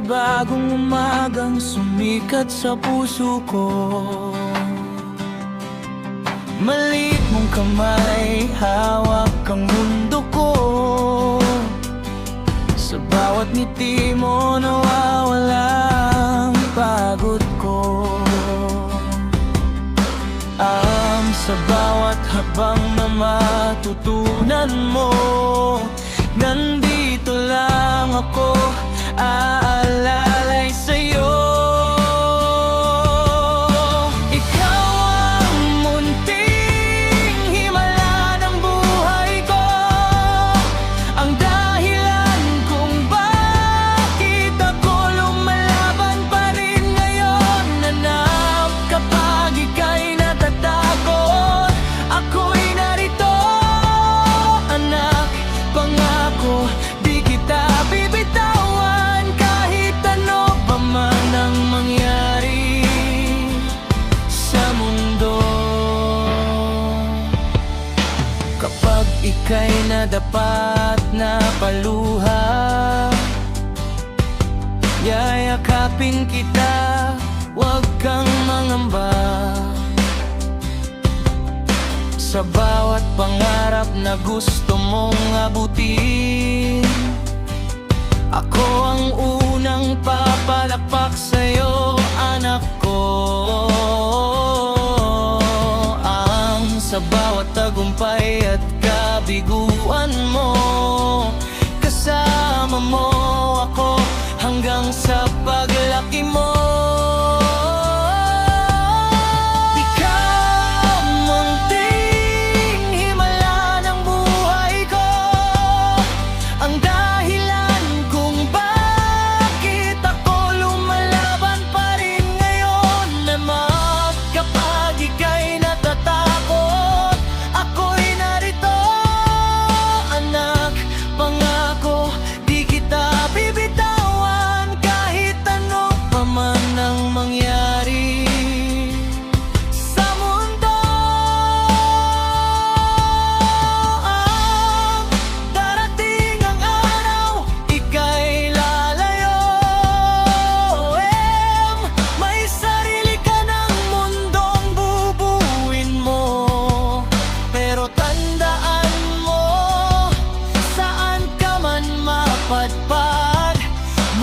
bagong umagang sumikat sa puso ko. Maliit mong kamay, hawak ang mundo ko. Sa bawat ngiti mo nawawala ang pagod ko. Sa bawat habang na matutunan mo, nandito lang ako, aalalay sa'yo. Ikaw ang munting himala ng buhay ko, ang dahilan kung bakit ako lumalaban pa rin ngayon. Nanap kapag ika'y natatakot, ako'y narito, anak. Pangako, di kita bibitawan kahit ano pa man ang mangyari sa mundo. Kapag ika'y nadapat na paluha, yayakapin kita, huwag kang mangamba. Sa bawat pangarap na gusto mong abutin, ako ang unang papalakpak sa'yo, anak ko. Sa bawat tagumpay at kabiguan mo, kasama mo ako hanggang sa paglaki mo.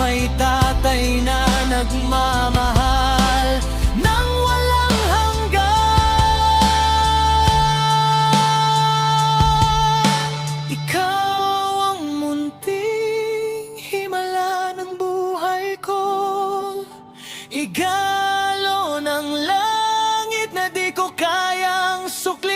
May tatay na nagmamahal nang walang hanggan. Ikaw ang munting himala ng buhay ko, igalo ng langit na di ko kayang sukli.